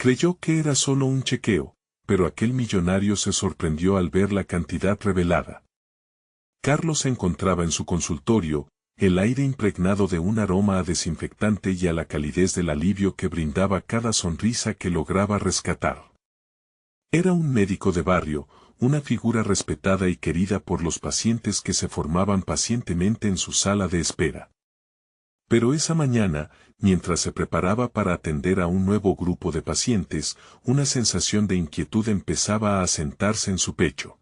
Creyó que era solo un chequeo, pero aquel millonario se sorprendió al ver la cantidad revelada. Carlos se encontraba en su consultorio, el aire impregnado de un aroma a desinfectante y a la calidez del alivio que brindaba cada sonrisa que lograba rescatar. Era un médico de barrio, una figura respetada y querida por los pacientes que se formaban pacientemente en su sala de espera. Pero esa mañana, mientras se preparaba para atender a un nuevo grupo de pacientes, una sensación de inquietud empezaba a asentarse en su pecho.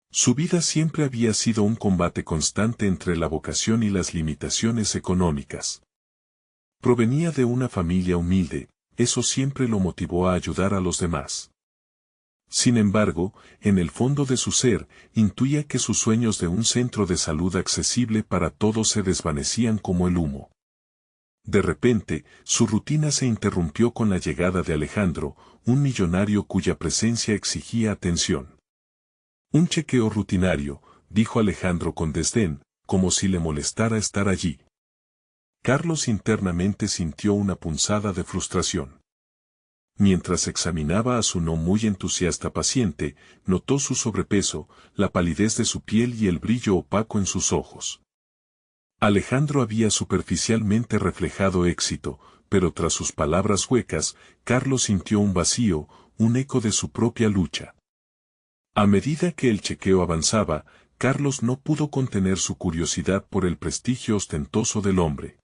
Su vida siempre había sido un combate constante entre la vocación y las limitaciones económicas. Provenía de una familia humilde, eso siempre lo motivó a ayudar a los demás. Sin embargo, en el fondo de su ser, intuía que sus sueños de un centro de salud accesible para todos se desvanecían como el humo. De repente, su rutina se interrumpió con la llegada de Alejandro, un millonario cuya presencia exigía atención. Un chequeo rutinario, dijo Alejandro con desdén, como si le molestara estar allí. Carlos internamente sintió una punzada de frustración. Mientras examinaba a su no muy entusiasta paciente, notó su sobrepeso, la palidez de su piel y el brillo opaco en sus ojos. Alejandro había superficialmente reflejado éxito, pero tras sus palabras huecas, Carlos sintió un vacío, un eco de su propia lucha. A medida que el chequeo avanzaba, Carlos no pudo contener su curiosidad por el prestigio ostentoso del hombre.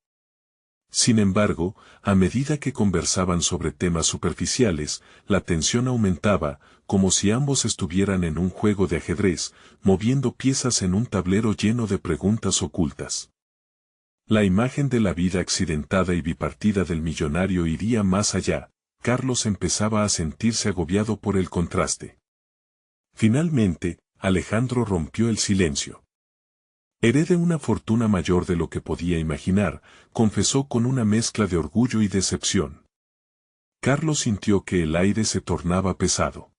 Sin embargo, a medida que conversaban sobre temas superficiales, la tensión aumentaba, como si ambos estuvieran en un juego de ajedrez, moviendo piezas en un tablero lleno de preguntas ocultas. La imagen de la vida accidentada y bipartida del millonario iría más allá. Carlos empezaba a sentirse agobiado por el contraste. Finalmente, Alejandro rompió el silencio. Herede una fortuna mayor de lo que podía imaginar, confesó con una mezcla de orgullo y decepción. Carlos sintió que el aire se tornaba pesado.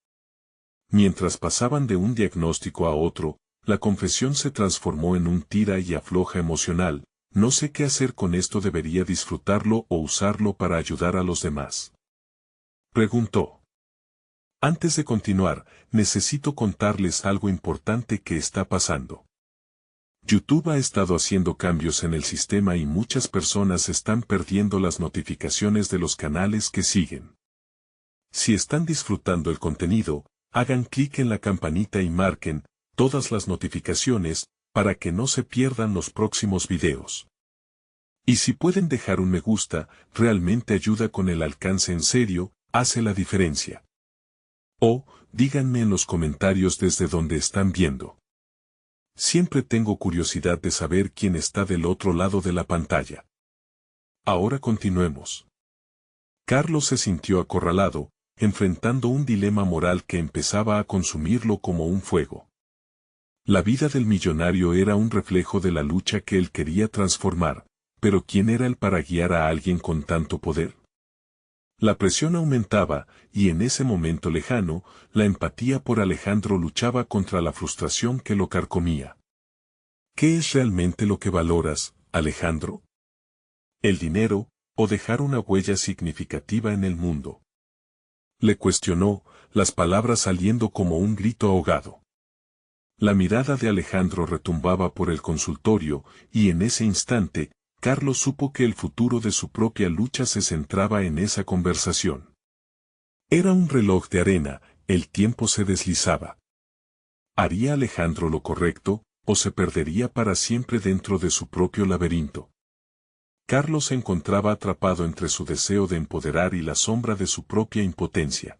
Mientras pasaban de un diagnóstico a otro, la confesión se transformó en un tira y afloja emocional. No sé qué hacer con esto, ¿debería disfrutarlo o usarlo para ayudar a los demás?, preguntó. Antes de continuar, necesito contarles algo importante que está pasando. YouTube ha estado haciendo cambios en el sistema y muchas personas están perdiendo las notificaciones de los canales que siguen. Si están disfrutando el contenido, hagan clic en la campanita y marquen todas las notificaciones para que no se pierdan los próximos videos. Y si pueden dejar un me gusta, realmente ayuda con el alcance, en serio, hace la diferencia. O, díganme en los comentarios desde donde están viendo. Siempre tengo curiosidad de saber quién está del otro lado de la pantalla. Ahora continuemos. Carlos se sintió acorralado, enfrentando un dilema moral que empezaba a consumirlo como un fuego. La vida del millonario era un reflejo de la lucha que él quería transformar, pero ¿quién era él para guiar a alguien con tanto poder? La presión aumentaba, y en ese momento lejano, la empatía por Alejandro luchaba contra la frustración que lo carcomía. ¿Qué es realmente lo que valoras, Alejandro? ¿El dinero, o dejar una huella significativa en el mundo? Le cuestionó, las palabras saliendo como un grito ahogado. La mirada de Alejandro retumbaba por el consultorio, y en ese instante, Carlos supo que el futuro de su propia lucha se centraba en esa conversación. Era un reloj de arena, el tiempo se deslizaba. ¿Haría Alejandro lo correcto, o se perdería para siempre dentro de su propio laberinto? Carlos se encontraba atrapado entre su deseo de empoderar y la sombra de su propia impotencia.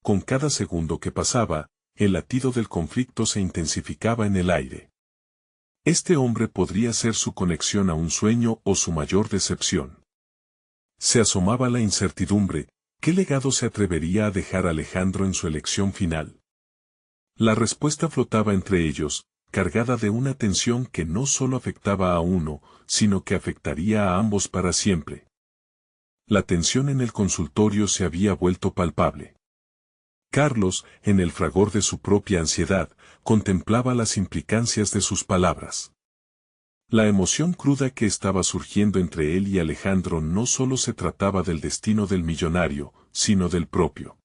Con cada segundo que pasaba, el latido del conflicto se intensificaba en el aire. Este hombre podría ser su conexión a un sueño o su mayor decepción. Se asomaba la incertidumbre. ¿Qué legado se atrevería a dejar Alejandro en su elección final? La respuesta flotaba entre ellos, cargada de una tensión que no solo afectaba a uno, sino que afectaría a ambos para siempre. La tensión en el consultorio se había vuelto palpable. Carlos, en el fragor de su propia ansiedad, contemplaba las implicancias de sus palabras. La emoción cruda que estaba surgiendo entre él y Alejandro no solo se trataba del destino del millonario, sino del propio.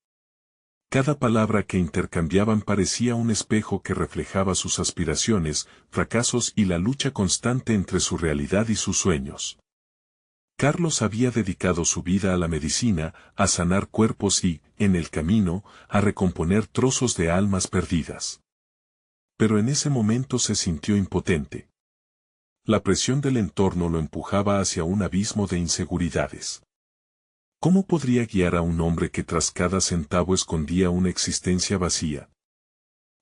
Cada palabra que intercambiaban parecía un espejo que reflejaba sus aspiraciones, fracasos y la lucha constante entre su realidad y sus sueños. Carlos había dedicado su vida a la medicina, a sanar cuerpos y, en el camino, a recomponer trozos de almas perdidas. Pero en ese momento se sintió impotente. La presión del entorno lo empujaba hacia un abismo de inseguridades. ¿Cómo podría guiar a un hombre que tras cada centavo escondía una existencia vacía?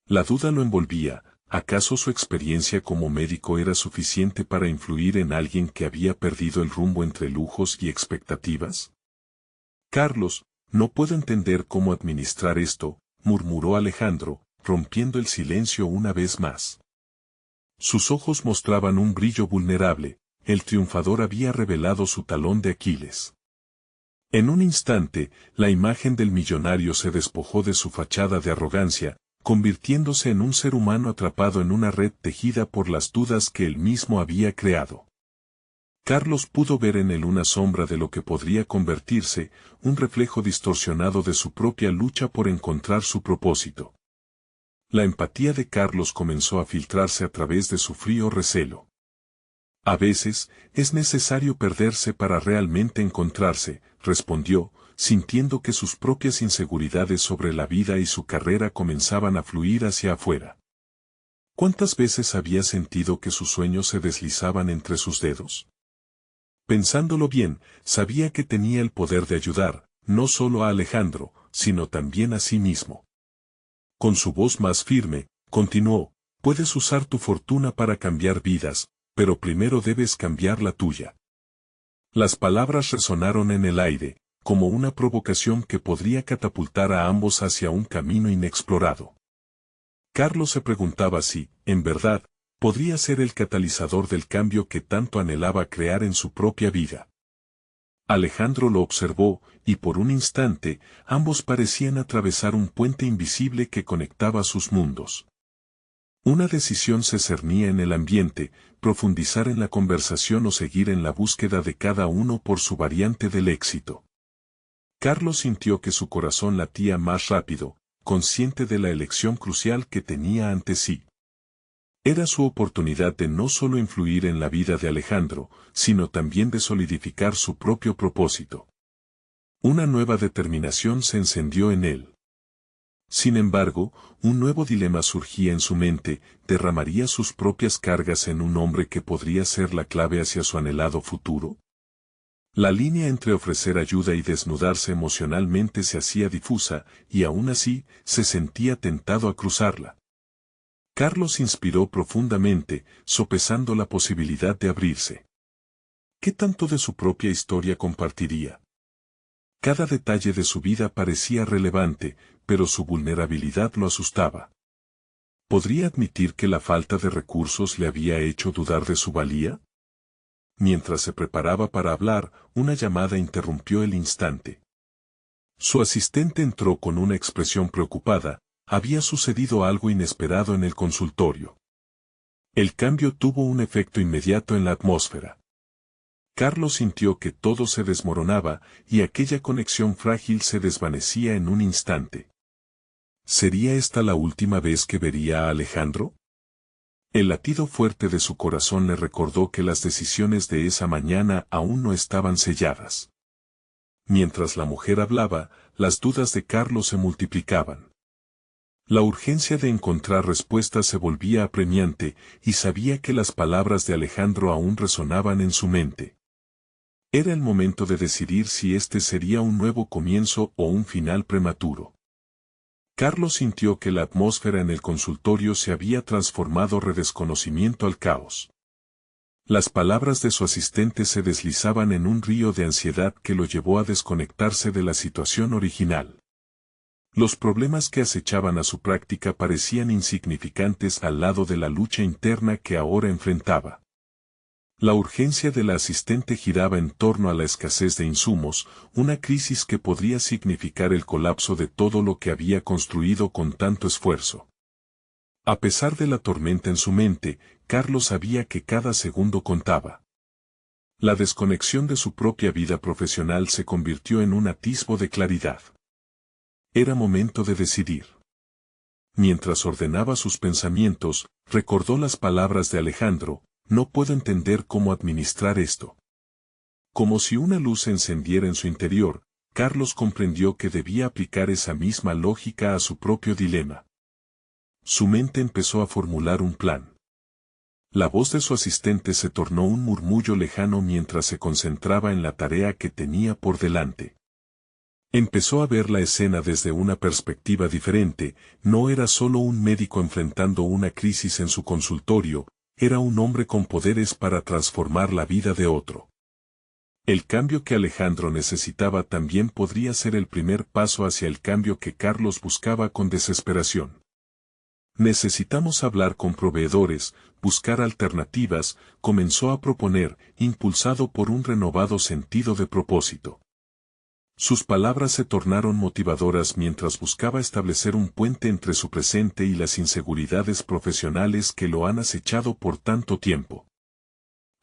La duda lo envolvía. ¿Acaso su experiencia como médico era suficiente para influir en alguien que había perdido el rumbo entre lujos y expectativas? Carlos, no puedo entender cómo administrar esto, murmuró Alejandro, rompiendo el silencio una vez más. Sus ojos mostraban un brillo vulnerable, el triunfador había revelado su talón de Aquiles. En un instante, la imagen del millonario se despojó de su fachada de arrogancia, convirtiéndose en un ser humano atrapado en una red tejida por las dudas que él mismo había creado. Carlos pudo ver en él una sombra de lo que podría convertirse, un reflejo distorsionado de su propia lucha por encontrar su propósito. La empatía de Carlos comenzó a filtrarse a través de su frío recelo. A veces, es necesario perderse para realmente encontrarse, respondió, sintiendo que sus propias inseguridades sobre la vida y su carrera comenzaban a fluir hacia afuera. ¿Cuántas veces había sentido que sus sueños se deslizaban entre sus dedos? Pensándolo bien, sabía que tenía el poder de ayudar, no solo a Alejandro, sino también a sí mismo. Con su voz más firme, continuó, puedes usar tu fortuna para cambiar vidas, pero primero debes cambiar la tuya. Las palabras resonaron en el aire, como una provocación que podría catapultar a ambos hacia un camino inexplorado. Carlos se preguntaba si, en verdad, podría ser el catalizador del cambio que tanto anhelaba crear en su propia vida. Alejandro lo observó, y por un instante, ambos parecían atravesar un puente invisible que conectaba sus mundos. Una decisión se cernía en el ambiente, profundizar en la conversación o seguir en la búsqueda de cada uno por su variante del éxito. Carlos sintió que su corazón latía más rápido, consciente de la elección crucial que tenía ante sí. Era su oportunidad de no solo influir en la vida de Alejandro, sino también de solidificar su propio propósito. Una nueva determinación se encendió en él. Sin embargo, un nuevo dilema surgía en su mente, ¿derramaría sus propias cargas en un hombre que podría ser la clave hacia su anhelado futuro? La línea entre ofrecer ayuda y desnudarse emocionalmente se hacía difusa, y aún así, se sentía tentado a cruzarla. Carlos inspiró profundamente, sopesando la posibilidad de abrirse. ¿Qué tanto de su propia historia compartiría? Cada detalle de su vida parecía relevante, pero su vulnerabilidad lo asustaba. ¿Podría admitir que la falta de recursos le había hecho dudar de su valía? Mientras se preparaba para hablar, una llamada interrumpió el instante. Su asistente entró con una expresión preocupada, había sucedido algo inesperado en el consultorio. El cambio tuvo un efecto inmediato en la atmósfera. Carlos sintió que todo se desmoronaba y aquella conexión frágil se desvanecía en un instante. ¿Sería esta la última vez que vería a Alejandro? El latido fuerte de su corazón le recordó que las decisiones de esa mañana aún no estaban selladas. Mientras la mujer hablaba, las dudas de Carlos se multiplicaban. La urgencia de encontrar respuestas se volvía apremiante, y sabía que las palabras de Alejandro aún resonaban en su mente. Era el momento de decidir si este sería un nuevo comienzo o un final prematuro. Carlos sintió que la atmósfera en el consultorio se había transformado de desconocimiento al caos. Las palabras de su asistente se deslizaban en un río de ansiedad que lo llevó a desconectarse de la situación original. Los problemas que acechaban a su práctica parecían insignificantes al lado de la lucha interna que ahora enfrentaba. La urgencia de la asistente giraba en torno a la escasez de insumos, una crisis que podría significar el colapso de todo lo que había construido con tanto esfuerzo. A pesar de la tormenta en su mente, Carlos sabía que cada segundo contaba. La desconexión de su propia vida profesional se convirtió en un atisbo de claridad. Era momento de decidir. Mientras ordenaba sus pensamientos, recordó las palabras de Alejandro: no puedo entender cómo administrar esto. Como si una luz se encendiera en su interior, Carlos comprendió que debía aplicar esa misma lógica a su propio dilema. Su mente empezó a formular un plan. La voz de su asistente se tornó un murmullo lejano mientras se concentraba en la tarea que tenía por delante. Empezó a ver la escena desde una perspectiva diferente. No era solo un médico enfrentando una crisis en su consultorio, era un hombre con poderes para transformar la vida de otro. El cambio que Alejandro necesitaba también podría ser el primer paso hacia el cambio que Carlos buscaba con desesperación. Necesitamos hablar con proveedores, buscar alternativas, comenzó a proponer, impulsado por un renovado sentido de propósito. Sus palabras se tornaron motivadoras mientras buscaba establecer un puente entre su presente y las inseguridades profesionales que lo han acechado por tanto tiempo.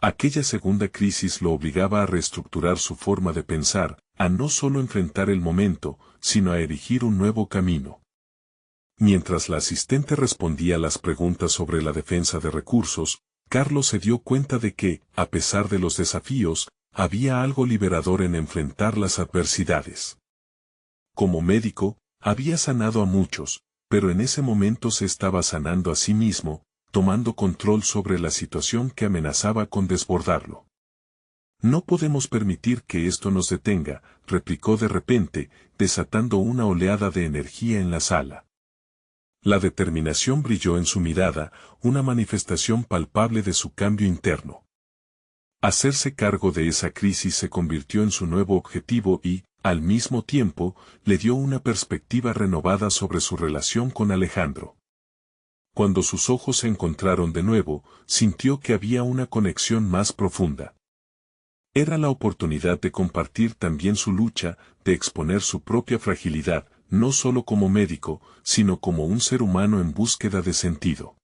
Aquella segunda crisis lo obligaba a reestructurar su forma de pensar, a no solo enfrentar el momento, sino a erigir un nuevo camino. Mientras la asistente respondía las preguntas sobre la defensa de recursos, Carlos se dio cuenta de que, a pesar de los desafíos, había algo liberador en enfrentar las adversidades. Como médico, había sanado a muchos, pero en ese momento se estaba sanando a sí mismo, tomando control sobre la situación que amenazaba con desbordarlo. No podemos permitir que esto nos detenga, replicó de repente, desatando una oleada de energía en la sala. La determinación brilló en su mirada, una manifestación palpable de su cambio interno. Hacerse cargo de esa crisis se convirtió en su nuevo objetivo y, al mismo tiempo, le dio una perspectiva renovada sobre su relación con Alejandro. Cuando sus ojos se encontraron de nuevo, sintió que había una conexión más profunda. Era la oportunidad de compartir también su lucha, de exponer su propia fragilidad, no solo como médico, sino como un ser humano en búsqueda de sentido.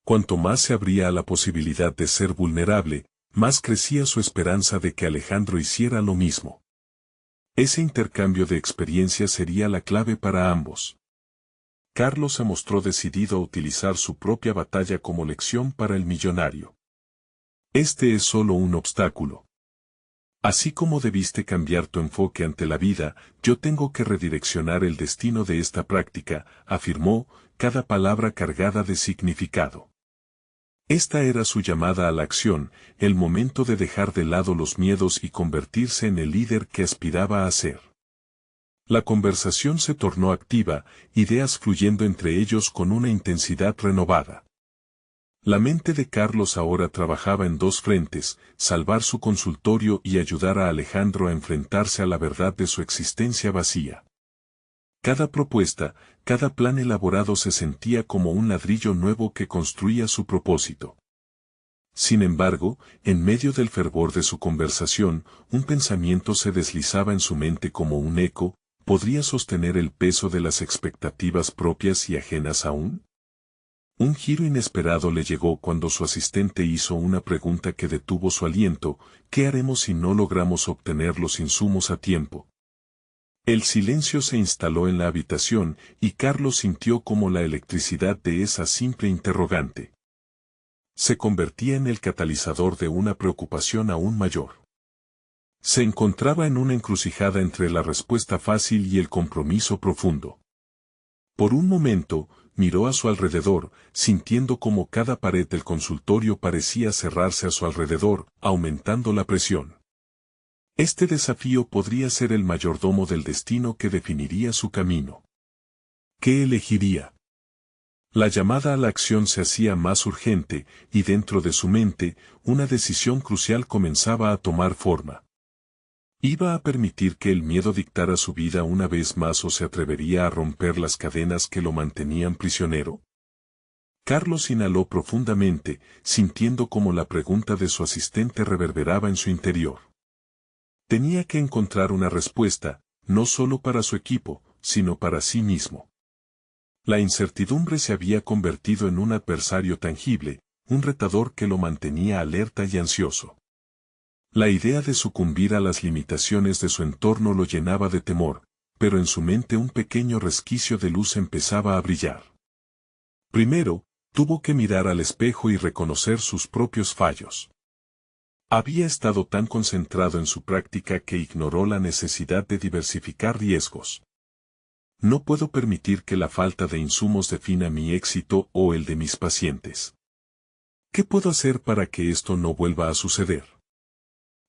Cuanto más se abría a la posibilidad de ser vulnerable, más crecía su esperanza de que Alejandro hiciera lo mismo. Ese intercambio de experiencias sería la clave para ambos. Carlos se mostró decidido a utilizar su propia batalla como lección para el millonario. Este es solo un obstáculo. Así como debiste cambiar tu enfoque ante la vida, yo tengo que redireccionar el destino de esta práctica, afirmó, cada palabra cargada de significado. Esta era su llamada a la acción, el momento de dejar de lado los miedos y convertirse en el líder que aspiraba a ser. La conversación se tornó activa, ideas fluyendo entre ellos con una intensidad renovada. La mente de Carlos ahora trabajaba en dos frentes: salvar su consultorio y ayudar a Alejandro a enfrentarse a la verdad de su existencia vacía. Cada propuesta, cada plan elaborado se sentía como un ladrillo nuevo que construía su propósito. Sin embargo, en medio del fervor de su conversación, un pensamiento se deslizaba en su mente como un eco: ¿podría sostener el peso de las expectativas propias y ajenas aún? Un giro inesperado le llegó cuando su asistente hizo una pregunta que detuvo su aliento: ¿qué haremos si no logramos obtener los insumos a tiempo? El silencio se instaló en la habitación, y Carlos sintió como la electricidad de esa simple interrogante se convertía en el catalizador de una preocupación aún mayor. Se encontraba en una encrucijada entre la respuesta fácil y el compromiso profundo. Por un momento, miró a su alrededor, sintiendo como cada pared del consultorio parecía cerrarse a su alrededor, aumentando la presión. Este desafío podría ser el mayordomo del destino que definiría su camino. ¿Qué elegiría? La llamada a la acción se hacía más urgente, y dentro de su mente, una decisión crucial comenzaba a tomar forma. ¿Iba a permitir que el miedo dictara su vida una vez más o se atrevería a romper las cadenas que lo mantenían prisionero? Carlos inhaló profundamente, sintiendo como la pregunta de su asistente reverberaba en su interior. Tenía que encontrar una respuesta, no solo para su equipo, sino para sí mismo. La incertidumbre se había convertido en un adversario tangible, un retador que lo mantenía alerta y ansioso. La idea de sucumbir a las limitaciones de su entorno lo llenaba de temor, pero en su mente un pequeño resquicio de luz empezaba a brillar. Primero, tuvo que mirar al espejo y reconocer sus propios fallos. Había estado tan concentrado en su práctica que ignoró la necesidad de diversificar riesgos. No puedo permitir que la falta de insumos defina mi éxito o el de mis pacientes. ¿Qué puedo hacer para que esto no vuelva a suceder?,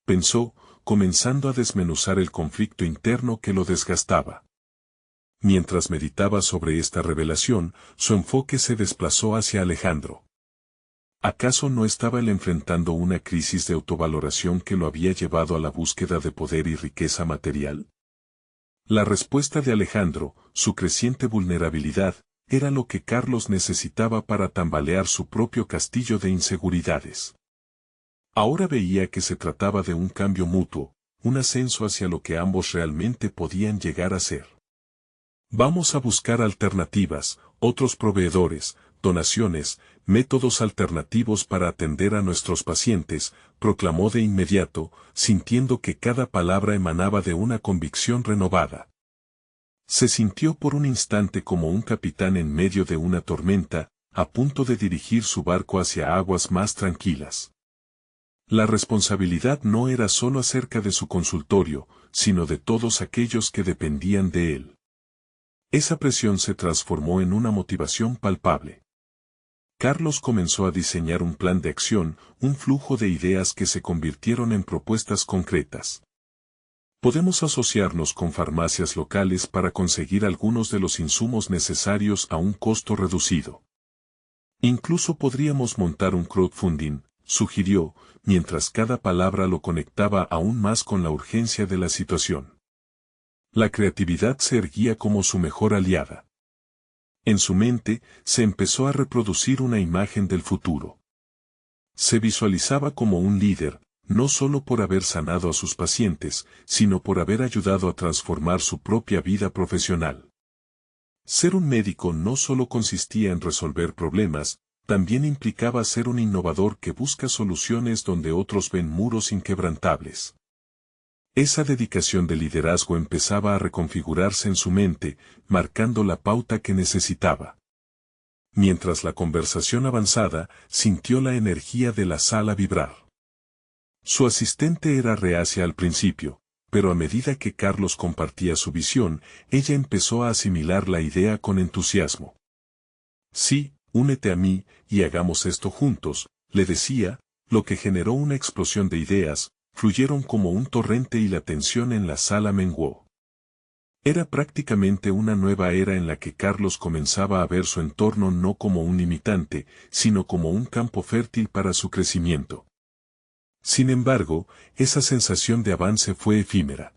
pensó, comenzando a desmenuzar el conflicto interno que lo desgastaba. Mientras meditaba sobre esta revelación, su enfoque se desplazó hacia Alejandro. ¿Acaso no estaba él enfrentando una crisis de autovaloración que lo había llevado a la búsqueda de poder y riqueza material? La respuesta de Alejandro, su creciente vulnerabilidad, era lo que Carlos necesitaba para tambalear su propio castillo de inseguridades. Ahora veía que se trataba de un cambio mutuo, un ascenso hacia lo que ambos realmente podían llegar a ser. Vamos a buscar alternativas, otros proveedores, donaciones, métodos alternativos para atender a nuestros pacientes, proclamó de inmediato, sintiendo que cada palabra emanaba de una convicción renovada. Se sintió por un instante como un capitán en medio de una tormenta, a punto de dirigir su barco hacia aguas más tranquilas. La responsabilidad no era solo acerca de su consultorio, sino de todos aquellos que dependían de él. Esa presión se transformó en una motivación palpable. Carlos comenzó a diseñar un plan de acción, un flujo de ideas que se convirtieron en propuestas concretas. Podemos asociarnos con farmacias locales para conseguir algunos de los insumos necesarios a un costo reducido. Incluso podríamos montar un crowdfunding, sugirió, mientras cada palabra lo conectaba aún más con la urgencia de la situación. La creatividad se erguía como su mejor aliada. En su mente, se empezó a reproducir una imagen del futuro. Se visualizaba como un líder, no solo por haber sanado a sus pacientes, sino por haber ayudado a transformar su propia vida profesional. Ser un médico no solo consistía en resolver problemas, también implicaba ser un innovador que busca soluciones donde otros ven muros inquebrantables. Esa dedicación de liderazgo empezaba a reconfigurarse en su mente, marcando la pauta que necesitaba. Mientras la conversación avanzaba, sintió la energía de la sala vibrar. Su asistente era reacia al principio, pero a medida que Carlos compartía su visión, ella empezó a asimilar la idea con entusiasmo. Sí, únete a mí, y hagamos esto juntos, le decía, lo que generó una explosión de ideas, fluyeron como un torrente y la tensión en la sala menguó. Era prácticamente una nueva era en la que Carlos comenzaba a ver su entorno no como un limitante, sino como un campo fértil para su crecimiento. Sin embargo, esa sensación de avance fue efímera.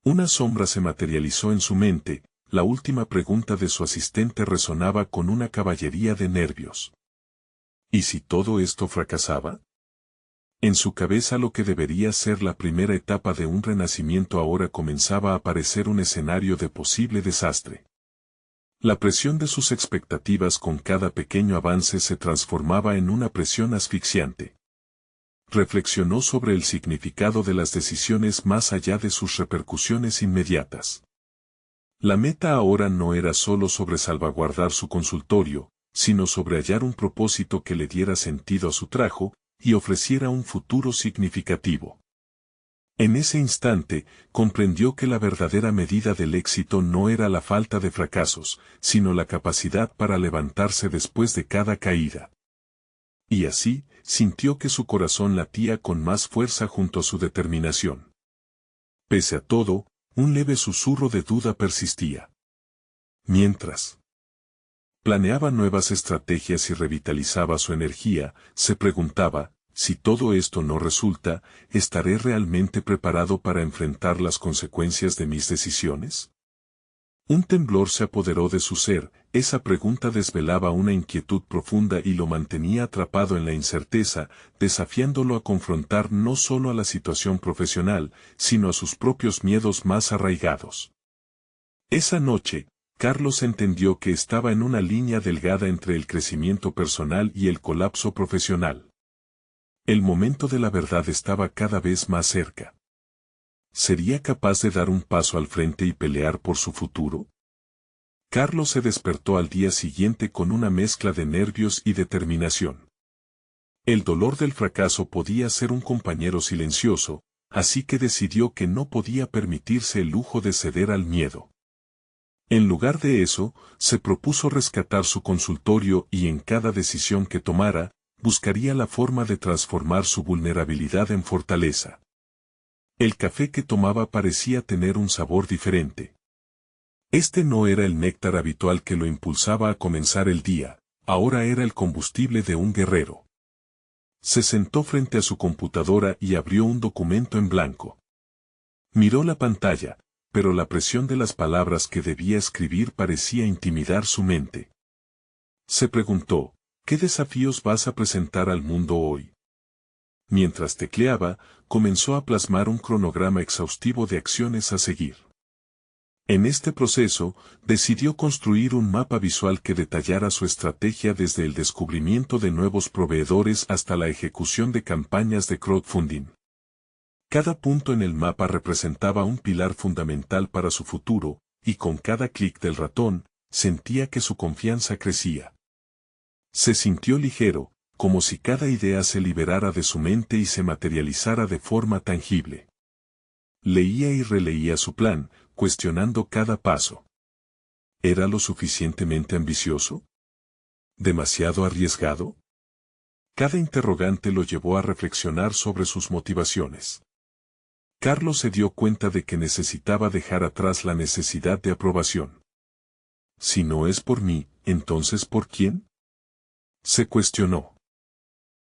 Una sombra se materializó en su mente, la última pregunta de su asistente resonaba con una caballería de nervios. ¿Y si todo esto fracasaba? En su cabeza lo que debería ser la primera etapa de un renacimiento ahora comenzaba a aparecer un escenario de posible desastre. La presión de sus expectativas con cada pequeño avance se transformaba en una presión asfixiante. Reflexionó sobre el significado de las decisiones más allá de sus repercusiones inmediatas. La meta ahora no era solo sobre salvaguardar su consultorio, sino sobre hallar un propósito que le diera sentido a su trabajo y ofreciera un futuro significativo. En ese instante, comprendió que la verdadera medida del éxito no era la falta de fracasos, sino la capacidad para levantarse después de cada caída. Y así, sintió que su corazón latía con más fuerza junto a su determinación. Pese a todo, un leve susurro de duda persistía. Mientras planeaba nuevas estrategias y revitalizaba su energía, se preguntaba, si todo esto no resulta, ¿estaré realmente preparado para enfrentar las consecuencias de mis decisiones? Un temblor se apoderó de su ser, esa pregunta desvelaba una inquietud profunda y lo mantenía atrapado en la incerteza, desafiándolo a confrontar no solo a la situación profesional, sino a sus propios miedos más arraigados. Esa noche, Carlos entendió que estaba en una línea delgada entre el crecimiento personal y el colapso profesional. El momento de la verdad estaba cada vez más cerca. ¿Sería capaz de dar un paso al frente y pelear por su futuro? Carlos se despertó al día siguiente con una mezcla de nervios y determinación. El dolor del fracaso podía ser un compañero silencioso, así que decidió que no podía permitirse el lujo de ceder al miedo. En lugar de eso, se propuso rescatar su consultorio y en cada decisión que tomara, buscaría la forma de transformar su vulnerabilidad en fortaleza. El café que tomaba parecía tener un sabor diferente. Este no era el néctar habitual que lo impulsaba a comenzar el día, ahora era el combustible de un guerrero. Se sentó frente a su computadora y abrió un documento en blanco. Miró la pantalla, pero la presión de las palabras que debía escribir parecía intimidar su mente. Se preguntó, ¿qué desafíos vas a presentar al mundo hoy? Mientras tecleaba, comenzó a plasmar un cronograma exhaustivo de acciones a seguir. En este proceso, decidió construir un mapa visual que detallara su estrategia desde el descubrimiento de nuevos proveedores hasta la ejecución de campañas de crowdfunding. Cada punto en el mapa representaba un pilar fundamental para su futuro, y con cada clic del ratón, sentía que su confianza crecía. Se sintió ligero, como si cada idea se liberara de su mente y se materializara de forma tangible. Leía y releía su plan, cuestionando cada paso. ¿Era lo suficientemente ambicioso? ¿Demasiado arriesgado? Cada interrogante lo llevó a reflexionar sobre sus motivaciones. Carlos se dio cuenta de que necesitaba dejar atrás la necesidad de aprobación. Si no es por mí, ¿entonces por quién? Se cuestionó.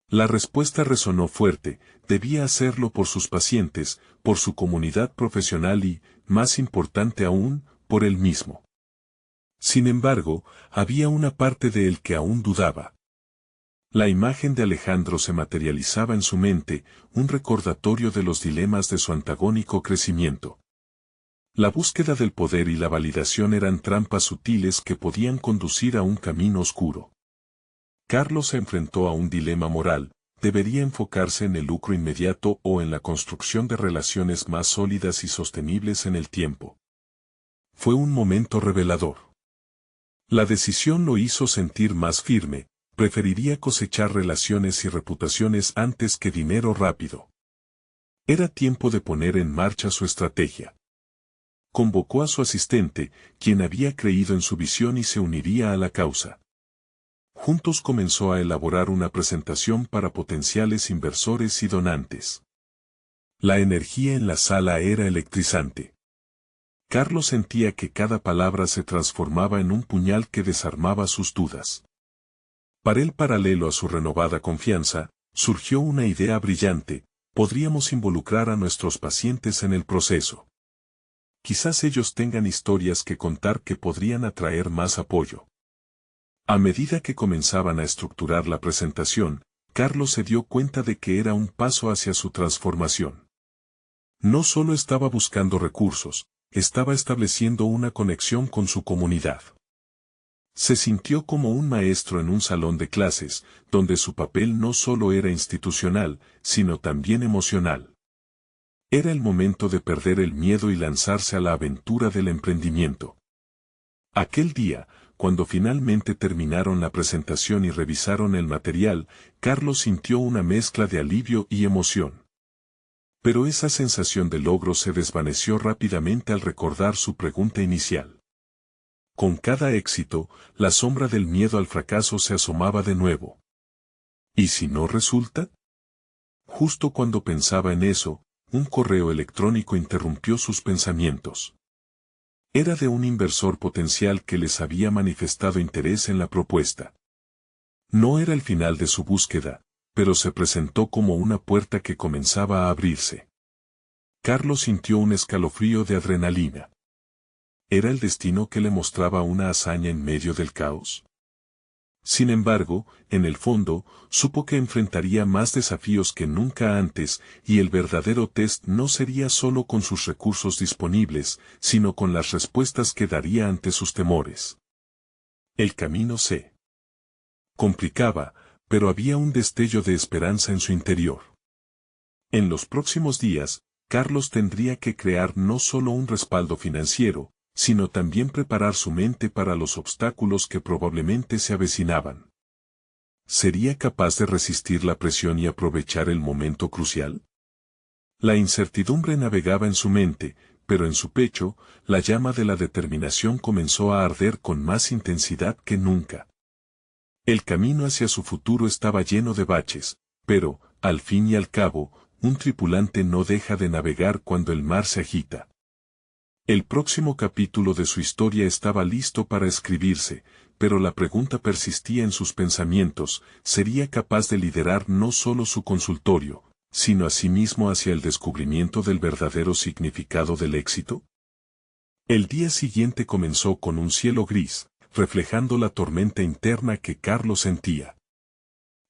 La respuesta resonó fuerte, debía hacerlo por sus pacientes, por su comunidad profesional y, más importante aún, por él mismo. Sin embargo, había una parte de él que aún dudaba. La imagen de Alejandro se materializaba en su mente, un recordatorio de los dilemas de su antagónico crecimiento. La búsqueda del poder y la validación eran trampas sutiles que podían conducir a un camino oscuro. Carlos se enfrentó a un dilema moral: ¿debería enfocarse en el lucro inmediato o en la construcción de relaciones más sólidas y sostenibles en el tiempo? Fue un momento revelador. La decisión lo hizo sentir más firme, preferiría cosechar relaciones y reputaciones antes que dinero rápido. Era tiempo de poner en marcha su estrategia. Convocó a su asistente, quien había creído en su visión y se uniría a la causa. Juntos comenzó a elaborar una presentación para potenciales inversores y donantes. La energía en la sala era electrizante. Carlos sentía que cada palabra se transformaba en un puñal que desarmaba sus dudas. Para el paralelo a su renovada confianza, surgió una idea brillante: podríamos involucrar a nuestros pacientes en el proceso. Quizás ellos tengan historias que contar que podrían atraer más apoyo. A medida que comenzaban a estructurar la presentación, Carlos se dio cuenta de que era un paso hacia su transformación. No solo estaba buscando recursos, estaba estableciendo una conexión con su comunidad. Se sintió como un maestro en un salón de clases, donde su papel no solo era institucional, sino también emocional. Era el momento de perder el miedo y lanzarse a la aventura del emprendimiento. Aquel día, cuando finalmente terminaron la presentación y revisaron el material, Carlos sintió una mezcla de alivio y emoción. Pero esa sensación de logro se desvaneció rápidamente al recordar su pregunta inicial. Con cada éxito, la sombra del miedo al fracaso se asomaba de nuevo. ¿Y si no resulta? Justo cuando pensaba en eso, un correo electrónico interrumpió sus pensamientos. Era de un inversor potencial que les había manifestado interés en la propuesta. No era el final de su búsqueda, pero se presentó como una puerta que comenzaba a abrirse. Carlos sintió un escalofrío de adrenalina. ¿Era el destino que le mostraba una hazaña en medio del caos? Sin embargo, en el fondo, supo que enfrentaría más desafíos que nunca antes, y el verdadero test no sería solo con sus recursos disponibles, sino con las respuestas que daría ante sus temores. El camino se complicaba, pero había un destello de esperanza en su interior. En los próximos días, Carlos tendría que crear no solo un respaldo financiero, sino también preparar su mente para los obstáculos que probablemente se avecinaban. ¿Sería capaz de resistir la presión y aprovechar el momento crucial? La incertidumbre navegaba en su mente, pero en su pecho, la llama de la determinación comenzó a arder con más intensidad que nunca. El camino hacia su futuro estaba lleno de baches, pero, al fin y al cabo, un tripulante no deja de navegar cuando el mar se agita. El próximo capítulo de su historia estaba listo para escribirse, pero la pregunta persistía en sus pensamientos: ¿sería capaz de liderar no solo su consultorio, sino a sí mismo hacia el descubrimiento del verdadero significado del éxito? El día siguiente comenzó con un cielo gris, reflejando la tormenta interna que Carlos sentía.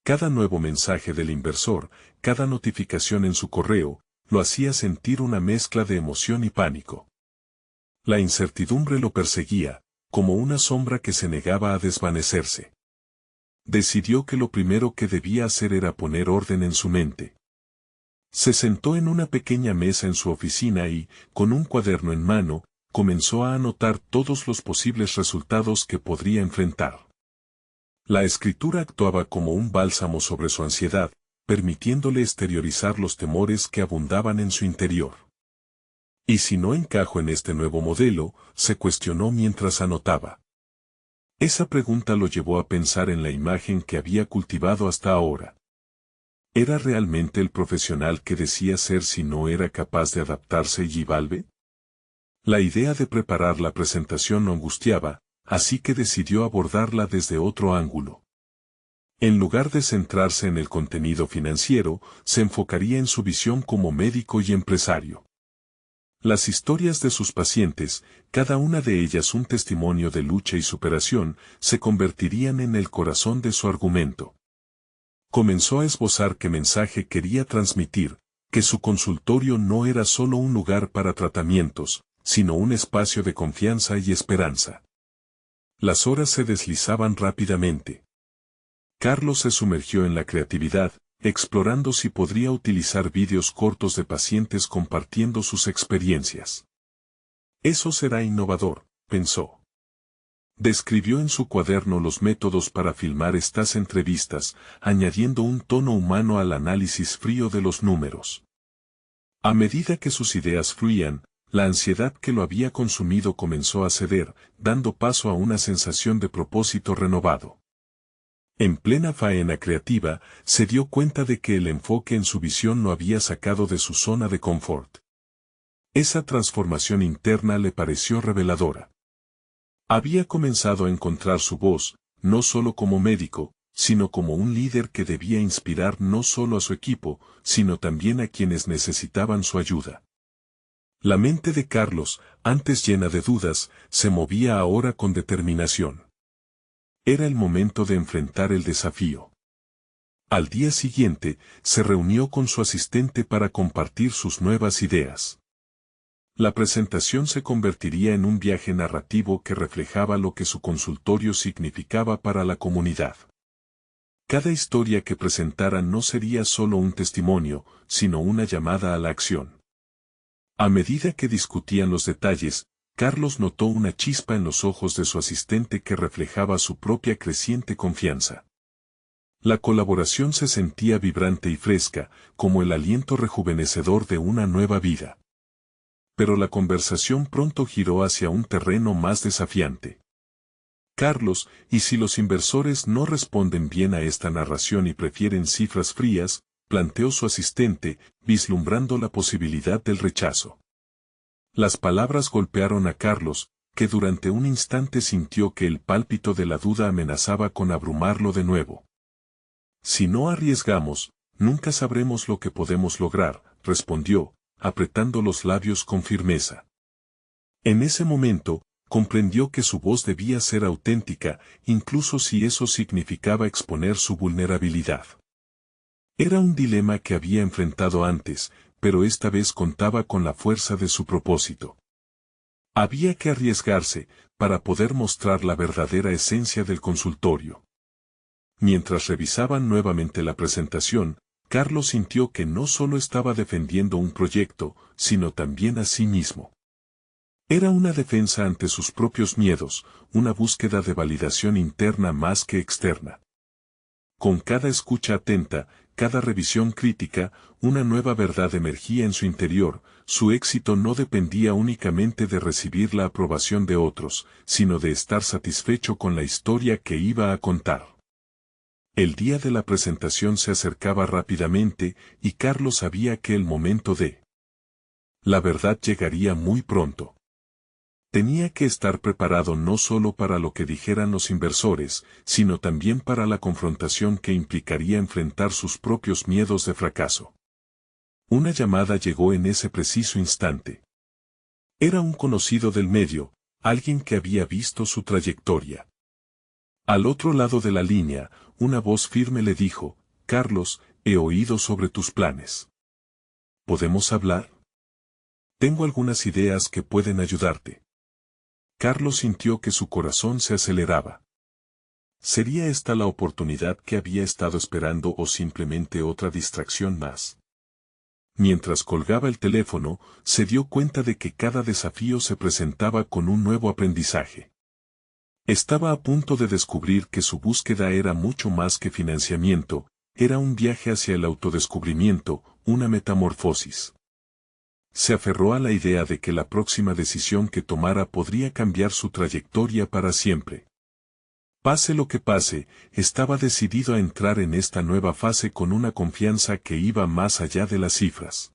Cada nuevo mensaje del inversor, cada notificación en su correo, lo hacía sentir una mezcla de emoción y pánico. La incertidumbre lo perseguía, como una sombra que se negaba a desvanecerse. Decidió que lo primero que debía hacer era poner orden en su mente. Se sentó en una pequeña mesa en su oficina y, con un cuaderno en mano, comenzó a anotar todos los posibles resultados que podría enfrentar. La escritura actuaba como un bálsamo sobre su ansiedad, permitiéndole exteriorizar los temores que abundaban en su interior. ¿Y si no encajo en este nuevo modelo?, se cuestionó mientras anotaba. Esa pregunta lo llevó a pensar en la imagen que había cultivado hasta ahora. ¿Era realmente el profesional que decía ser si no era capaz de adaptarse y Valve? La idea de preparar la presentación lo angustiaba, así que decidió abordarla desde otro ángulo. En lugar de centrarse en el contenido financiero, se enfocaría en su visión como médico y empresario. Las historias de sus pacientes, cada una de ellas un testimonio de lucha y superación, se convertirían en el corazón de su argumento. Comenzó a esbozar qué mensaje quería transmitir: que su consultorio no era solo un lugar para tratamientos, sino un espacio de confianza y esperanza. Las horas se deslizaban rápidamente. Carlos se sumergió en la creatividad, explorando si podría utilizar vídeos cortos de pacientes compartiendo sus experiencias. Eso será innovador, pensó. Describió en su cuaderno los métodos para filmar estas entrevistas, añadiendo un tono humano al análisis frío de los números. A medida que sus ideas fluían, la ansiedad que lo había consumido comenzó a ceder, dando paso a una sensación de propósito renovado. En plena faena creativa, se dio cuenta de que el enfoque en su visión lo había sacado de su zona de confort. Esa transformación interna le pareció reveladora. Había comenzado a encontrar su voz, no solo como médico, sino como un líder que debía inspirar no solo a su equipo, sino también a quienes necesitaban su ayuda. La mente de Carlos, antes llena de dudas, se movía ahora con determinación. Era el momento de enfrentar el desafío. Al día siguiente, se reunió con su asistente para compartir sus nuevas ideas. La presentación se convertiría en un viaje narrativo que reflejaba lo que su consultorio significaba para la comunidad. Cada historia que presentara no sería solo un testimonio, sino una llamada a la acción. A medida que discutían los detalles, Carlos notó una chispa en los ojos de su asistente que reflejaba su propia creciente confianza. La colaboración se sentía vibrante y fresca, como el aliento rejuvenecedor de una nueva vida. Pero la conversación pronto giró hacia un terreno más desafiante. Carlos, ¿y si los inversores no responden bien a esta narración y prefieren cifras frías?, planteó su asistente, vislumbrando la posibilidad del rechazo. Las palabras golpearon a Carlos, que durante un instante sintió que el pálpito de la duda amenazaba con abrumarlo de nuevo. Si no arriesgamos, nunca sabremos lo que podemos lograr, respondió, apretando los labios con firmeza. En ese momento, comprendió que su voz debía ser auténtica, incluso si eso significaba exponer su vulnerabilidad. Era un dilema que había enfrentado antes, pero esta vez contaba con la fuerza de su propósito. Había que arriesgarse, para poder mostrar la verdadera esencia del consultorio. Mientras revisaban nuevamente la presentación, Carlos sintió que no solo estaba defendiendo un proyecto, sino también a sí mismo. Era una defensa ante sus propios miedos, una búsqueda de validación interna más que externa. Con cada escucha atenta, cada revisión crítica, una nueva verdad emergía en su interior. Su éxito no dependía únicamente de recibir la aprobación de otros, sino de estar satisfecho con la historia que iba a contar. El día de la presentación se acercaba rápidamente, y Carlos sabía que el momento de la verdad llegaría muy pronto. Tenía que estar preparado no solo para lo que dijeran los inversores, sino también para la confrontación que implicaría enfrentar sus propios miedos de fracaso. Una llamada llegó en ese preciso instante. Era un conocido del medio, alguien que había visto su trayectoria. Al otro lado de la línea, una voz firme le dijo: «Carlos, he oído sobre tus planes. ¿Podemos hablar? Tengo algunas ideas que pueden ayudarte». Carlos sintió que su corazón se aceleraba. ¿Sería esta la oportunidad que había estado esperando o simplemente otra distracción más? Mientras colgaba el teléfono, se dio cuenta de que cada desafío se presentaba con un nuevo aprendizaje. Estaba a punto de descubrir que su búsqueda era mucho más que financiamiento, era un viaje hacia el autodescubrimiento, una metamorfosis. Se aferró a la idea de que la próxima decisión que tomara podría cambiar su trayectoria para siempre. Pase lo que pase, estaba decidido a entrar en esta nueva fase con una confianza que iba más allá de las cifras.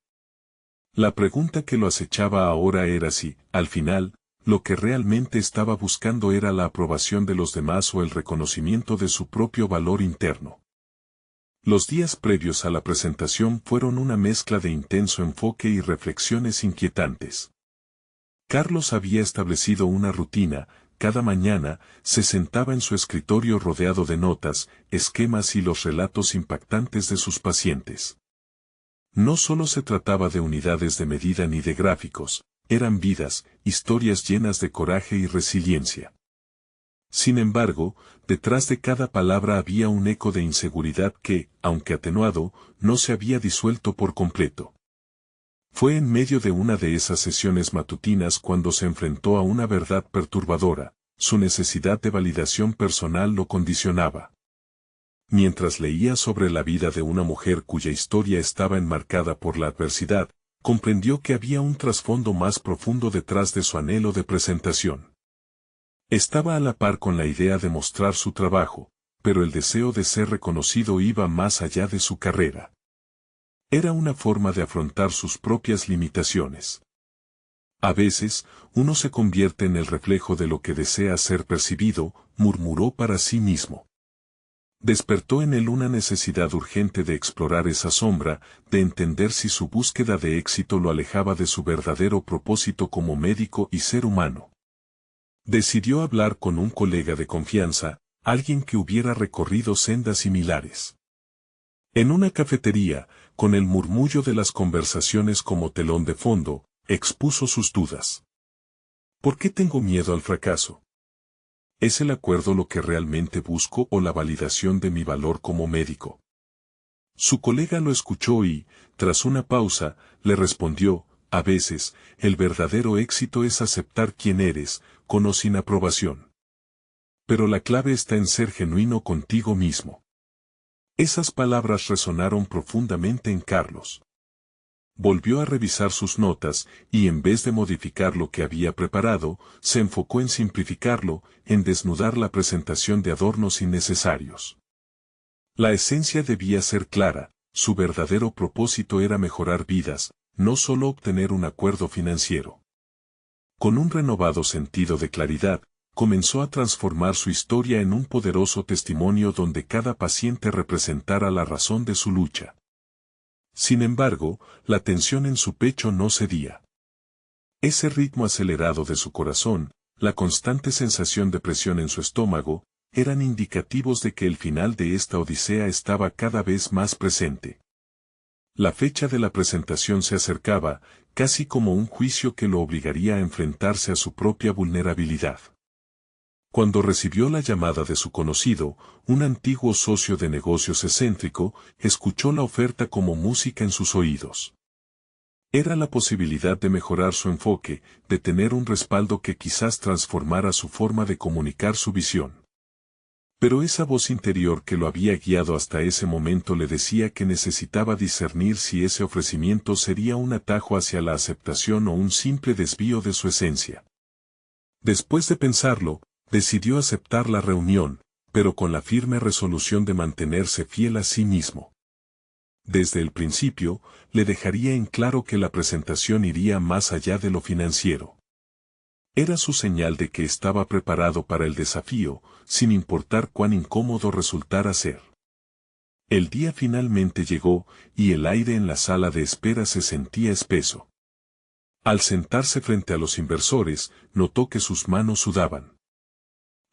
La pregunta que lo acechaba ahora era si, al final, lo que realmente estaba buscando era la aprobación de los demás o el reconocimiento de su propio valor interno. Los días previos a la presentación fueron una mezcla de intenso enfoque y reflexiones inquietantes. Carlos había establecido una rutina. Cada mañana, se sentaba en su escritorio rodeado de notas, esquemas y los relatos impactantes de sus pacientes. No solo se trataba de unidades de medida ni de gráficos, eran vidas, historias llenas de coraje y resiliencia. Sin embargo, detrás de cada palabra había un eco de inseguridad que, aunque atenuado, no se había disuelto por completo. Fue en medio de una de esas sesiones matutinas cuando se enfrentó a una verdad perturbadora: su necesidad de validación personal lo condicionaba. Mientras leía sobre la vida de una mujer cuya historia estaba enmarcada por la adversidad, comprendió que había un trasfondo más profundo detrás de su anhelo de presentación. Estaba a la par con la idea de mostrar su trabajo, pero el deseo de ser reconocido iba más allá de su carrera. Era una forma de afrontar sus propias limitaciones. A veces, uno se convierte en el reflejo de lo que desea ser percibido, murmuró para sí mismo. Despertó en él una necesidad urgente de explorar esa sombra, de entender si su búsqueda de éxito lo alejaba de su verdadero propósito como médico y ser humano. Decidió hablar con un colega de confianza, alguien que hubiera recorrido sendas similares. En una cafetería, con el murmullo de las conversaciones como telón de fondo, expuso sus dudas. ¿Por qué tengo miedo al fracaso? ¿Es el acuerdo lo que realmente busco o la validación de mi valor como médico? Su colega lo escuchó y, tras una pausa, le respondió: a veces, el verdadero éxito es aceptar quién eres, con o sin aprobación. Pero la clave está en ser genuino contigo mismo. Esas palabras resonaron profundamente en Carlos. Volvió a revisar sus notas, y en vez de modificar lo que había preparado, se enfocó en simplificarlo, en desnudar la presentación de adornos innecesarios. La esencia debía ser clara: su verdadero propósito era mejorar vidas, no solo obtener un acuerdo financiero. Con un renovado sentido de claridad, comenzó a transformar su historia en un poderoso testimonio donde cada paciente representara la razón de su lucha. Sin embargo, la tensión en su pecho no cedía. Ese ritmo acelerado de su corazón, la constante sensación de presión en su estómago, eran indicativos de que el final de esta odisea estaba cada vez más presente. La fecha de la presentación se acercaba, casi como un juicio que lo obligaría a enfrentarse a su propia vulnerabilidad. Cuando recibió la llamada de su conocido, un antiguo socio de negocios excéntrico, escuchó la oferta como música en sus oídos. Era la posibilidad de mejorar su enfoque, de tener un respaldo que quizás transformara su forma de comunicar su visión. Pero esa voz interior que lo había guiado hasta ese momento le decía que necesitaba discernir si ese ofrecimiento sería un atajo hacia la aceptación o un simple desvío de su esencia. Después de pensarlo, decidió aceptar la reunión, pero con la firme resolución de mantenerse fiel a sí mismo. Desde el principio, le dejaría en claro que la presentación iría más allá de lo financiero. Era su señal de que estaba preparado para el desafío, sin importar cuán incómodo resultara ser. El día finalmente llegó, y el aire en la sala de espera se sentía espeso. Al sentarse frente a los inversores, notó que sus manos sudaban.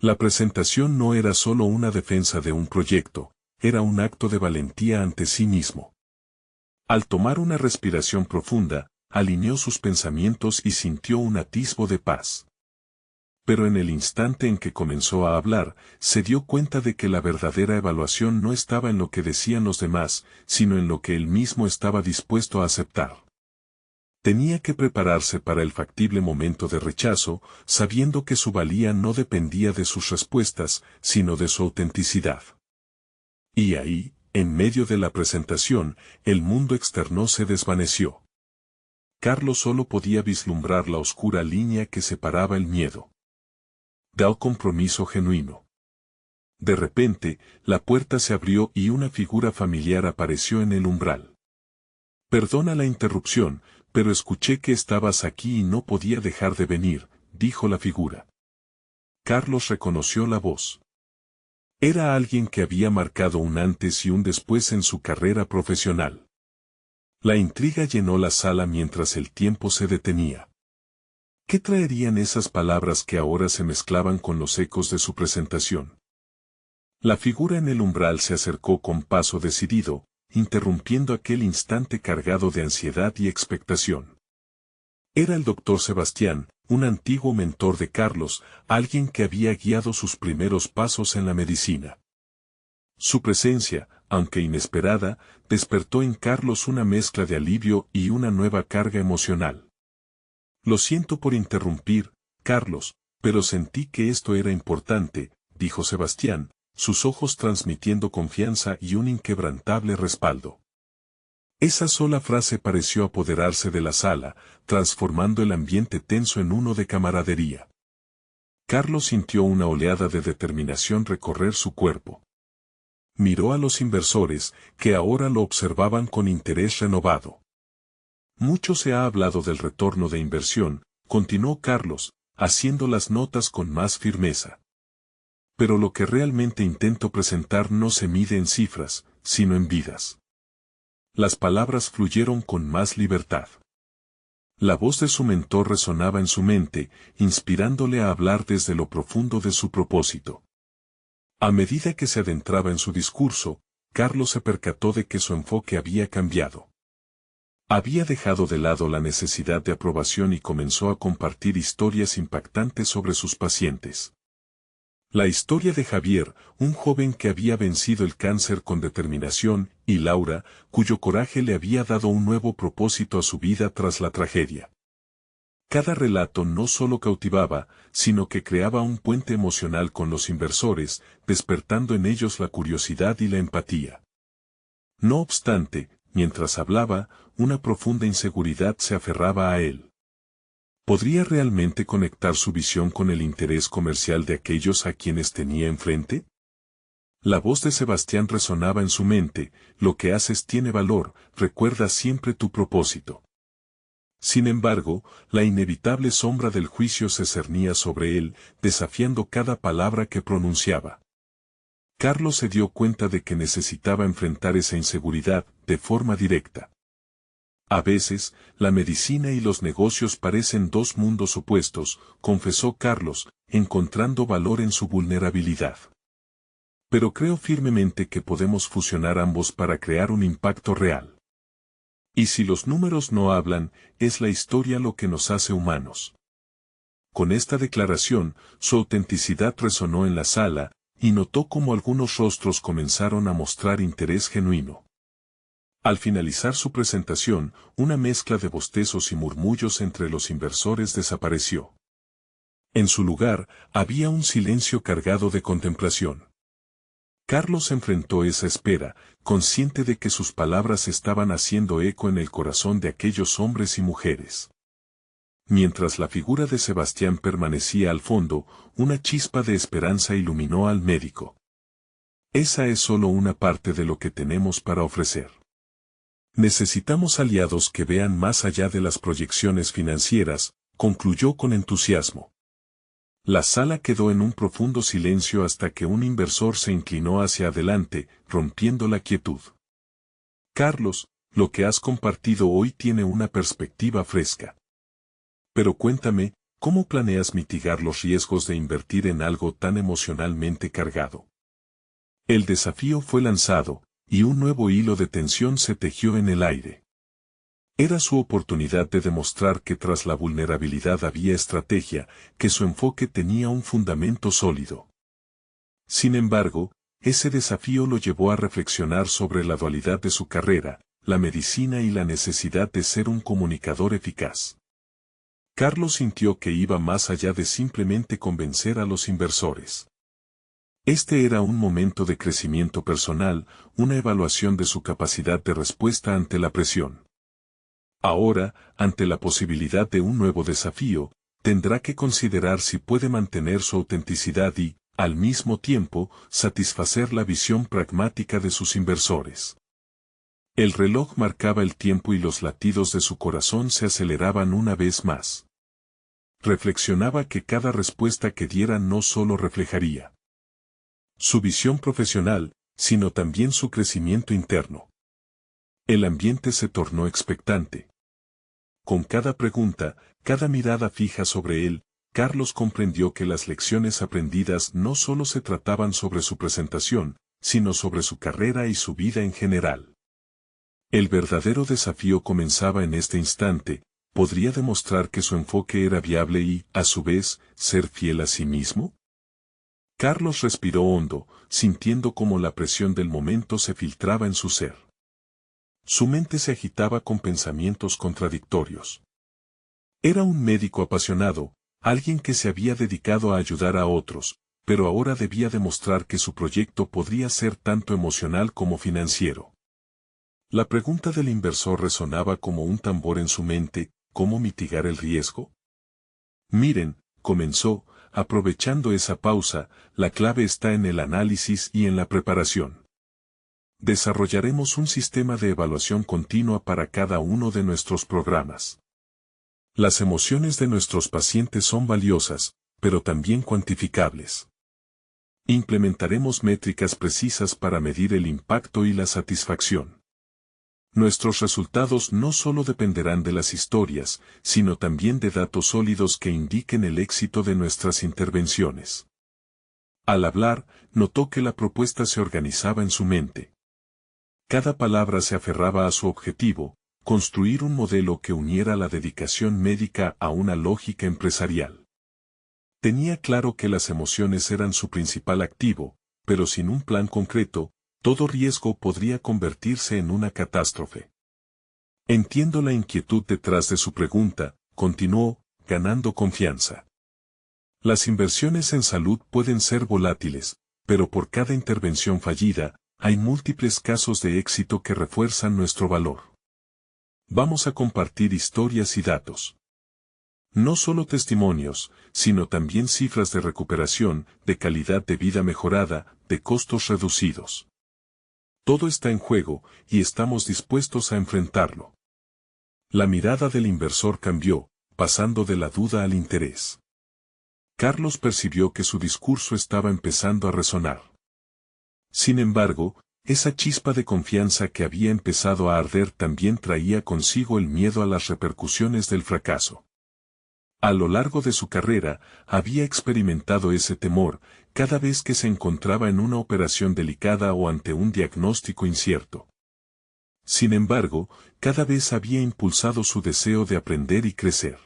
La presentación no era solo una defensa de un proyecto, era un acto de valentía ante sí mismo. Al tomar una respiración profunda, alineó sus pensamientos y sintió un atisbo de paz. Pero en el instante en que comenzó a hablar, se dio cuenta de que la verdadera evaluación no estaba en lo que decían los demás, sino en lo que él mismo estaba dispuesto a aceptar. Tenía que prepararse para el factible momento de rechazo, sabiendo que su valía no dependía de sus respuestas, sino de su autenticidad. Y ahí, en medio de la presentación, el mundo externo se desvaneció. Carlos solo podía vislumbrar la oscura línea que separaba el miedo del compromiso genuino. De repente, la puerta se abrió y una figura familiar apareció en el umbral. «Perdona la interrupción, pero escuché que estabas aquí y no podía dejar de venir», dijo la figura. Carlos reconoció la voz. Era alguien que había marcado un antes y un después en su carrera profesional. La intriga llenó la sala mientras el tiempo se detenía. ¿Qué traerían esas palabras que ahora se mezclaban con los ecos de su presentación? La figura en el umbral se acercó con paso decidido, interrumpiendo aquel instante cargado de ansiedad y expectación. Era el doctor Sebastián, un antiguo mentor de Carlos, alguien que había guiado sus primeros pasos en la medicina. Su presencia, aunque inesperada, despertó en Carlos una mezcla de alivio y una nueva carga emocional. «Lo siento por interrumpir, Carlos, pero sentí que esto era importante», dijo Sebastián, sus ojos transmitiendo confianza y un inquebrantable respaldo. Esa sola frase pareció apoderarse de la sala, transformando el ambiente tenso en uno de camaradería. Carlos sintió una oleada de determinación recorrer su cuerpo. Miró a los inversores, que ahora lo observaban con interés renovado. «Mucho se ha hablado del retorno de inversión», continuó Carlos, haciendo las notas con más firmeza. «Pero lo que realmente intento presentar no se mide en cifras, sino en vidas». Las palabras fluyeron con más libertad. La voz de su mentor resonaba en su mente, inspirándole a hablar desde lo profundo de su propósito. A medida que se adentraba en su discurso, Carlos se percató de que su enfoque había cambiado. Había dejado de lado la necesidad de aprobación y comenzó a compartir historias impactantes sobre sus pacientes. La historia de Javier, un joven que había vencido el cáncer con determinación, y Laura, cuyo coraje le había dado un nuevo propósito a su vida tras la tragedia. Cada relato no solo cautivaba, sino que creaba un puente emocional con los inversores, despertando en ellos la curiosidad y la empatía. No obstante, mientras hablaba, una profunda inseguridad se aferraba a él. ¿Podría realmente conectar su visión con el interés comercial de aquellos a quienes tenía enfrente? La voz de Sebastián resonaba en su mente: «Lo que haces tiene valor, recuerda siempre tu propósito». Sin embargo, la inevitable sombra del juicio se cernía sobre él, desafiando cada palabra que pronunciaba. Carlos se dio cuenta de que necesitaba enfrentar esa inseguridad, de forma directa. «A veces, la medicina y los negocios parecen dos mundos opuestos», confesó Carlos, encontrando valor en su vulnerabilidad. «Pero creo firmemente que podemos fusionar ambos para crear un impacto real. Y si los números no hablan, es la historia lo que nos hace humanos». Con esta declaración, su autenticidad resonó en la sala, y notó cómo algunos rostros comenzaron a mostrar interés genuino. Al finalizar su presentación, una mezcla de bostezos y murmullos entre los inversores desapareció. En su lugar, había un silencio cargado de contemplación. Carlos enfrentó esa espera, consciente de que sus palabras estaban haciendo eco en el corazón de aquellos hombres y mujeres. Mientras la figura de Sebastián permanecía al fondo, una chispa de esperanza iluminó al médico. Esa es solo una parte de lo que tenemos para ofrecer. Necesitamos aliados que vean más allá de las proyecciones financieras, concluyó con entusiasmo. La sala quedó en un profundo silencio hasta que un inversor se inclinó hacia adelante, rompiendo la quietud. Carlos, lo que has compartido hoy tiene una perspectiva fresca. Pero cuéntame, ¿cómo planeas mitigar los riesgos de invertir en algo tan emocionalmente cargado? El desafío fue lanzado, y un nuevo hilo de tensión se tejió en el aire. Era su oportunidad de demostrar que tras la vulnerabilidad había estrategia, que su enfoque tenía un fundamento sólido. Sin embargo, ese desafío lo llevó a reflexionar sobre la dualidad de su carrera, la medicina y la necesidad de ser un comunicador eficaz. Carlos sintió que iba más allá de simplemente convencer a los inversores. Este era un momento de crecimiento personal, una evaluación de su capacidad de respuesta ante la presión. Ahora, ante la posibilidad de un nuevo desafío, tendrá que considerar si puede mantener su autenticidad y, al mismo tiempo, satisfacer la visión pragmática de sus inversores. El reloj marcaba el tiempo y los latidos de su corazón se aceleraban una vez más. Reflexionaba que cada respuesta que diera no solo reflejaría su visión profesional, sino también su crecimiento interno. El ambiente se tornó expectante. Con cada pregunta, cada mirada fija sobre él, Carlos comprendió que las lecciones aprendidas no solo se trataban sobre su presentación, sino sobre su carrera y su vida en general. El verdadero desafío comenzaba en este instante. ¿Podría demostrar que su enfoque era viable y, a su vez, ser fiel a sí mismo? Carlos respiró hondo, sintiendo cómo la presión del momento se filtraba en su ser. Su mente se agitaba con pensamientos contradictorios. Era un médico apasionado, alguien que se había dedicado a ayudar a otros, pero ahora debía demostrar que su proyecto podría ser tanto emocional como financiero. La pregunta del inversor resonaba como un tambor en su mente: ¿cómo mitigar el riesgo? Miren, comenzó, aprovechando esa pausa, la clave está en el análisis y en la preparación. Desarrollaremos un sistema de evaluación continua para cada uno de nuestros programas. Las emociones de nuestros pacientes son valiosas, pero también cuantificables. Implementaremos métricas precisas para medir el impacto y la satisfacción. Nuestros resultados no solo dependerán de las historias, sino también de datos sólidos que indiquen el éxito de nuestras intervenciones. Al hablar, notó que la propuesta se organizaba en su mente. Cada palabra se aferraba a su objetivo: construir un modelo que uniera la dedicación médica a una lógica empresarial. Tenía claro que las emociones eran su principal activo, pero sin un plan concreto, todo riesgo podría convertirse en una catástrofe. Entiendo la inquietud detrás de su pregunta, continuó, ganando confianza. Las inversiones en salud pueden ser volátiles, pero por cada intervención fallida, hay múltiples casos de éxito que refuerzan nuestro valor. Vamos a compartir historias y datos. No solo testimonios, sino también cifras de recuperación, de calidad de vida mejorada, de costos reducidos. Todo está en juego, y estamos dispuestos a enfrentarlo. La mirada del inversor cambió, pasando de la duda al interés. Carlos percibió que su discurso estaba empezando a resonar. Sin embargo, esa chispa de confianza que había empezado a arder también traía consigo el miedo a las repercusiones del fracaso. A lo largo de su carrera, había experimentado ese temor, cada vez que se encontraba en una operación delicada o ante un diagnóstico incierto. Sin embargo, cada vez había impulsado su deseo de aprender y crecer.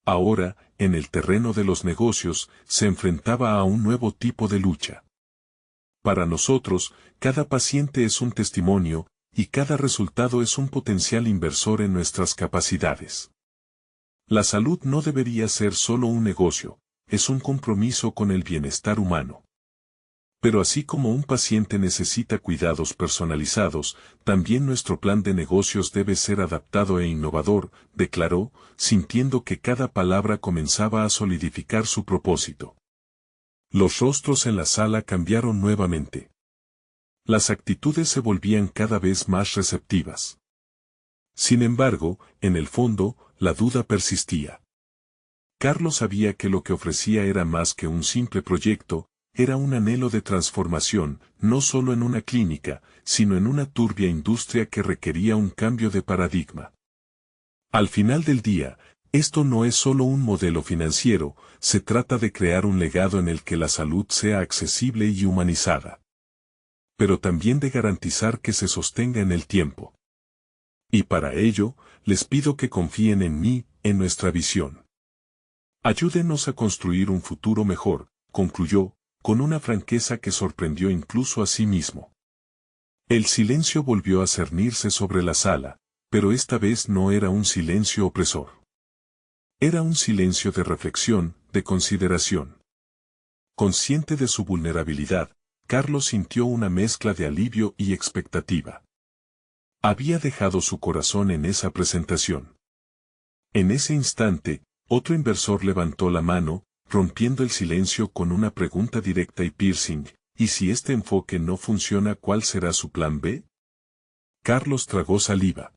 Ahora, en el terreno de los negocios, se enfrentaba a un nuevo tipo de lucha. Para nosotros, cada paciente es un testimonio, y cada resultado es un potencial inversor en nuestras capacidades. La salud no debería ser solo un negocio, es un compromiso con el bienestar humano. Pero así como un paciente necesita cuidados personalizados, también nuestro plan de negocios debe ser adaptado e innovador, declaró, sintiendo que cada palabra comenzaba a solidificar su propósito. Los rostros en la sala cambiaron nuevamente. Las actitudes se volvían cada vez más receptivas. Sin embargo, en el fondo, la duda persistía. Carlos sabía que lo que ofrecía era más que un simple proyecto, era un anhelo de transformación, no solo en una clínica, sino en una turbia industria que requería un cambio de paradigma. Al final del día, esto no es solo un modelo financiero, se trata de crear un legado en el que la salud sea accesible y humanizada. Pero también de garantizar que se sostenga en el tiempo. Y para ello, les pido que confíen en mí, en nuestra visión. Ayúdenos a construir un futuro mejor, concluyó, con una franqueza que sorprendió incluso a sí mismo. El silencio volvió a cernirse sobre la sala, pero esta vez no era un silencio opresor. Era un silencio de reflexión, de consideración. Consciente de su vulnerabilidad, Carlos sintió una mezcla de alivio y expectativa. Había dejado su corazón en esa presentación. En ese instante, otro inversor levantó la mano, rompiendo el silencio con una pregunta directa y piercing, ¿y si este enfoque no funciona, cuál será su plan B? Carlos tragó saliva.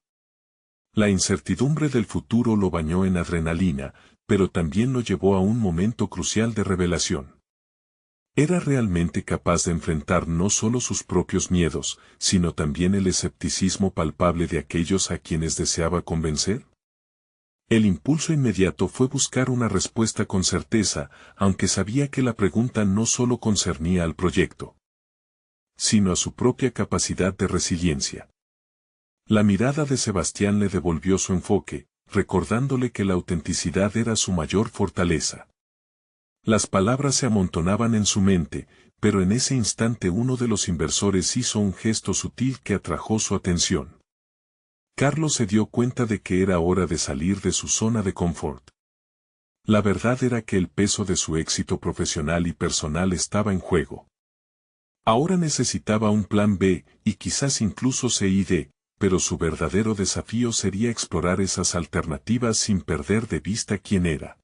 La incertidumbre del futuro lo bañó en adrenalina, pero también lo llevó a un momento crucial de revelación. ¿Era realmente capaz de enfrentar no solo sus propios miedos, sino también el escepticismo palpable de aquellos a quienes deseaba convencer? El impulso inmediato fue buscar una respuesta con certeza, aunque sabía que la pregunta no solo concernía al proyecto, sino a su propia capacidad de resiliencia. La mirada de Sebastián le devolvió su enfoque, recordándole que la autenticidad era su mayor fortaleza. Las palabras se amontonaban en su mente, pero en ese instante uno de los inversores hizo un gesto sutil que atrajo su atención. Carlos se dio cuenta de que era hora de salir de su zona de confort. La verdad era que el peso de su éxito profesional y personal estaba en juego. Ahora necesitaba un plan B, y quizás incluso C y D, pero su verdadero desafío sería explorar esas alternativas sin perder de vista quién era.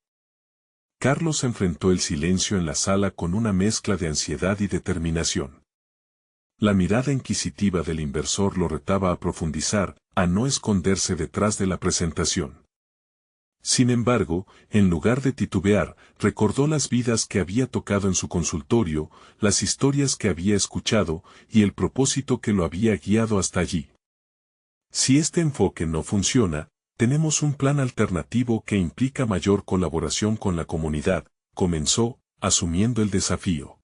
Carlos enfrentó el silencio en la sala con una mezcla de ansiedad y determinación. La mirada inquisitiva del inversor lo retaba a profundizar, a no esconderse detrás de la presentación. Sin embargo, en lugar de titubear, recordó las vidas que había tocado en su consultorio, las historias que había escuchado, y el propósito que lo había guiado hasta allí. Si este enfoque no funciona, tenemos un plan alternativo que implica mayor colaboración con la comunidad, comenzó, asumiendo el desafío.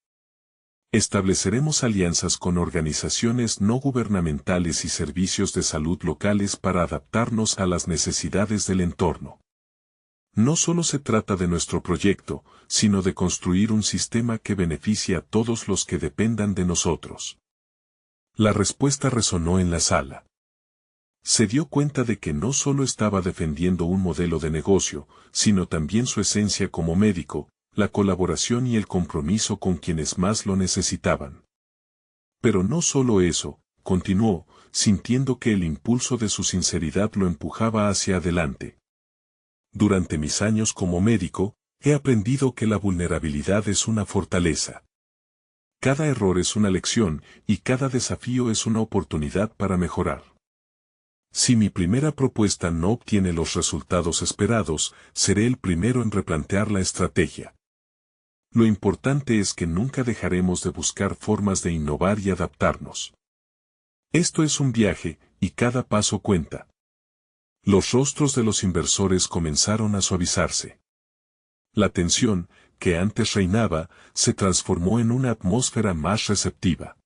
Estableceremos alianzas con organizaciones no gubernamentales y servicios de salud locales para adaptarnos a las necesidades del entorno. No solo se trata de nuestro proyecto, sino de construir un sistema que beneficie a todos los que dependan de nosotros. La respuesta resonó en la sala. Se dio cuenta de que no solo estaba defendiendo un modelo de negocio, sino también su esencia como médico, la colaboración y el compromiso con quienes más lo necesitaban. Pero no solo eso, continuó, sintiendo que el impulso de su sinceridad lo empujaba hacia adelante. Durante mis años como médico, he aprendido que la vulnerabilidad es una fortaleza. Cada error es una lección, y cada desafío es una oportunidad para mejorar. Si mi primera propuesta no obtiene los resultados esperados, seré el primero en replantear la estrategia. Lo importante es que nunca dejaremos de buscar formas de innovar y adaptarnos. Esto es un viaje, y cada paso cuenta. Los rostros de los inversores comenzaron a suavizarse. La tensión, que antes reinaba, se transformó en una atmósfera más receptiva.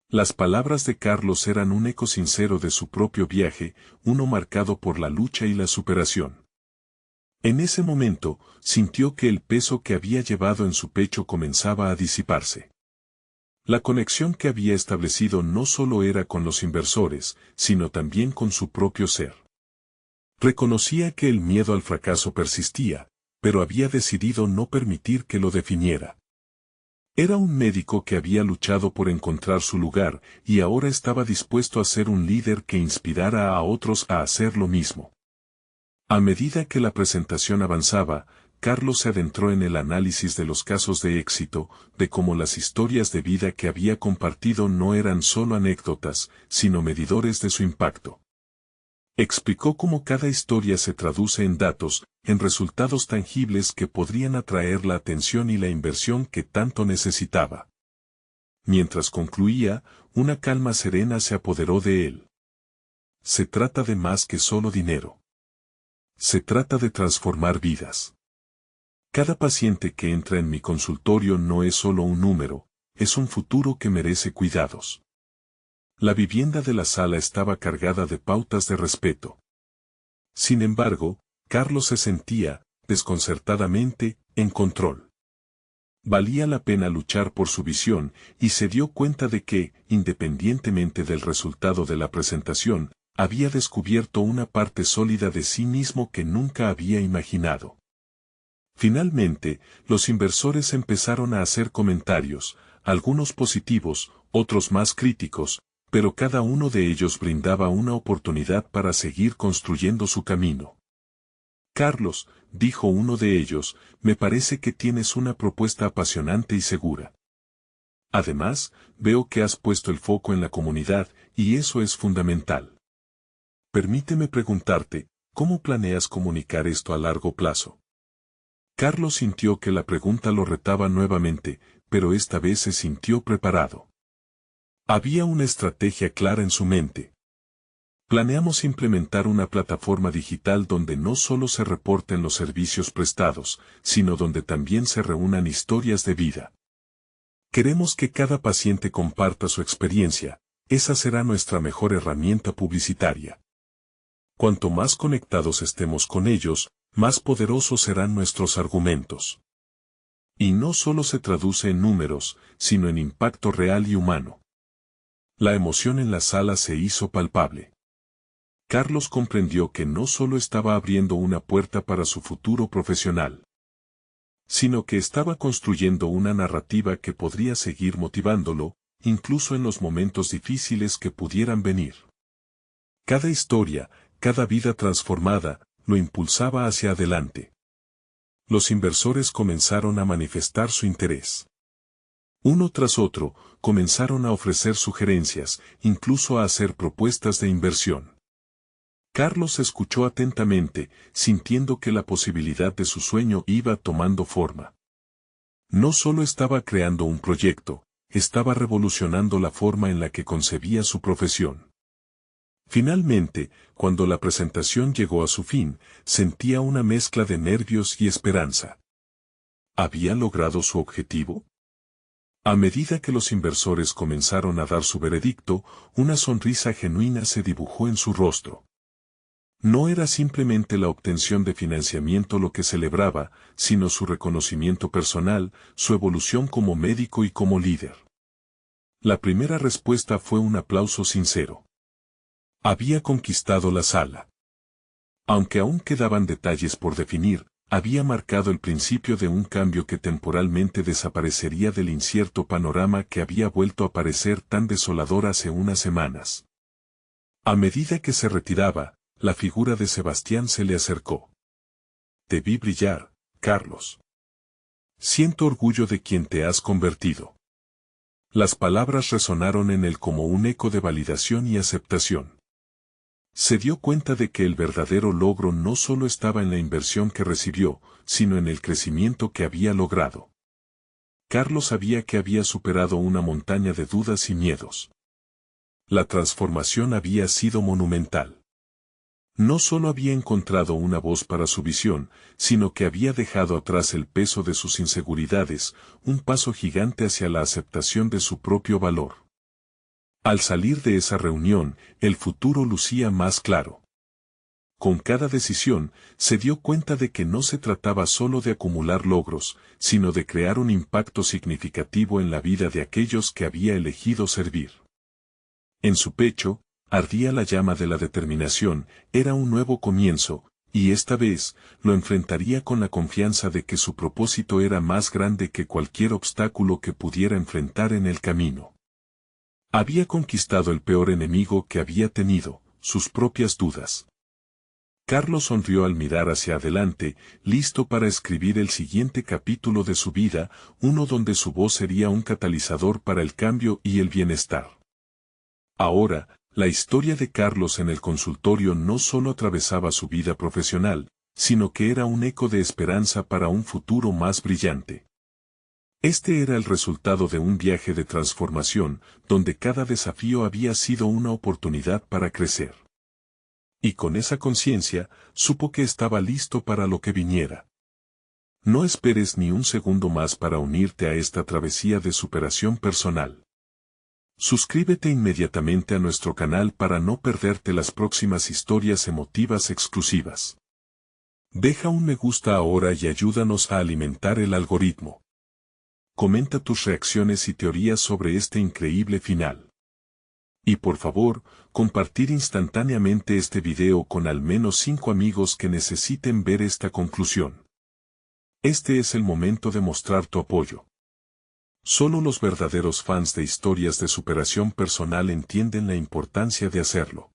Las palabras de Carlos eran un eco sincero de su propio viaje, uno marcado por la lucha y la superación. En ese momento, sintió que el peso que había llevado en su pecho comenzaba a disiparse. La conexión que había establecido no solo era con los inversores, sino también con su propio ser. Reconocía que el miedo al fracaso persistía, pero había decidido no permitir que lo definiera. Era un médico que había luchado por encontrar su lugar y ahora estaba dispuesto a ser un líder que inspirara a otros a hacer lo mismo. A medida que la presentación avanzaba, Carlos se adentró en el análisis de los casos de éxito, de cómo las historias de vida que había compartido no eran solo anécdotas, sino medidores de su impacto. Explicó cómo cada historia se traduce en datos, en resultados tangibles que podrían atraer la atención y la inversión que tanto necesitaba. Mientras concluía, una calma serena se apoderó de él. Se trata de más que solo dinero. Se trata de transformar vidas. Cada paciente que entra en mi consultorio no es solo un número, es un futuro que merece cuidados. La vivienda de la sala estaba cargada de pautas de respeto. Sin embargo, Carlos se sentía, desconcertadamente, en control. Valía la pena luchar por su visión, y se dio cuenta de que, independientemente del resultado de la presentación, había descubierto una parte sólida de sí mismo que nunca había imaginado. Finalmente, los inversores empezaron a hacer comentarios, algunos positivos, otros más críticos, pero cada uno de ellos brindaba una oportunidad para seguir construyendo su camino. Carlos, dijo uno de ellos, me parece que tienes una propuesta apasionante y segura. Además, veo que has puesto el foco en la comunidad, y eso es fundamental. Permíteme preguntarte, ¿cómo planeas comunicar esto a largo plazo? Carlos sintió que la pregunta lo retaba nuevamente, pero esta vez se sintió preparado. Había una estrategia clara en su mente. Planeamos implementar una plataforma digital donde no solo se reporten los servicios prestados, sino donde también se reúnan historias de vida. Queremos que cada paciente comparta su experiencia, esa será nuestra mejor herramienta publicitaria. Cuanto más conectados estemos con ellos, más poderosos serán nuestros argumentos. Y no solo se traduce en números, sino en impacto real y humano. La emoción en la sala se hizo palpable. Carlos comprendió que no solo estaba abriendo una puerta para su futuro profesional, sino que estaba construyendo una narrativa que podría seguir motivándolo, incluso en los momentos difíciles que pudieran venir. Cada historia, cada vida transformada, lo impulsaba hacia adelante. Los inversores comenzaron a manifestar su interés. Uno tras otro, comenzaron a ofrecer sugerencias, incluso a hacer propuestas de inversión. Carlos escuchó atentamente, sintiendo que la posibilidad de su sueño iba tomando forma. No solo estaba creando un proyecto, estaba revolucionando la forma en la que concebía su profesión. Finalmente, cuando la presentación llegó a su fin, sentía una mezcla de nervios y esperanza. ¿Había logrado su objetivo? A medida que los inversores comenzaron a dar su veredicto, una sonrisa genuina se dibujó en su rostro. No era simplemente la obtención de financiamiento lo que celebraba, sino su reconocimiento personal, su evolución como médico y como líder. La primera respuesta fue un aplauso sincero. Había conquistado la sala. Aunque aún quedaban detalles por definir, había marcado el principio de un cambio que temporalmente desaparecería del incierto panorama que había vuelto a parecer tan desolador hace unas semanas. A medida que se retiraba, la figura de Sebastián se le acercó. Te vi brillar, Carlos. Siento orgullo de quien te has convertido. Las palabras resonaron en él como un eco de validación y aceptación. Se dio cuenta de que el verdadero logro no solo estaba en la inversión que recibió, sino en el crecimiento que había logrado. Carlos sabía que había superado una montaña de dudas y miedos. La transformación había sido monumental. No solo había encontrado una voz para su visión, sino que había dejado atrás el peso de sus inseguridades, un paso gigante hacia la aceptación de su propio valor. Al salir de esa reunión, el futuro lucía más claro. Con cada decisión, se dio cuenta de que no se trataba solo de acumular logros, sino de crear un impacto significativo en la vida de aquellos que había elegido servir. En su pecho, ardía la llama de la determinación, era un nuevo comienzo, y esta vez, lo enfrentaría con la confianza de que su propósito era más grande que cualquier obstáculo que pudiera enfrentar en el camino. Había conquistado el peor enemigo que había tenido, sus propias dudas. Carlos sonrió al mirar hacia adelante, listo para escribir el siguiente capítulo de su vida, uno donde su voz sería un catalizador para el cambio y el bienestar. Ahora, la historia de Carlos en el consultorio no solo atravesaba su vida profesional, sino que era un eco de esperanza para un futuro más brillante. Este era el resultado de un viaje de transformación, donde cada desafío había sido una oportunidad para crecer. Y con esa conciencia, supo que estaba listo para lo que viniera. No esperes ni un segundo más para unirte a esta travesía de superación personal. Suscríbete inmediatamente a nuestro canal para no perderte las próximas historias emotivas exclusivas. Deja un me gusta ahora y ayúdanos a alimentar el algoritmo. Comenta tus reacciones y teorías sobre este increíble final. Y por favor, compartir instantáneamente este video con al menos 5 amigos que necesiten ver esta conclusión. Este es el momento de mostrar tu apoyo. Solo los verdaderos fans de historias de superación personal entienden la importancia de hacerlo.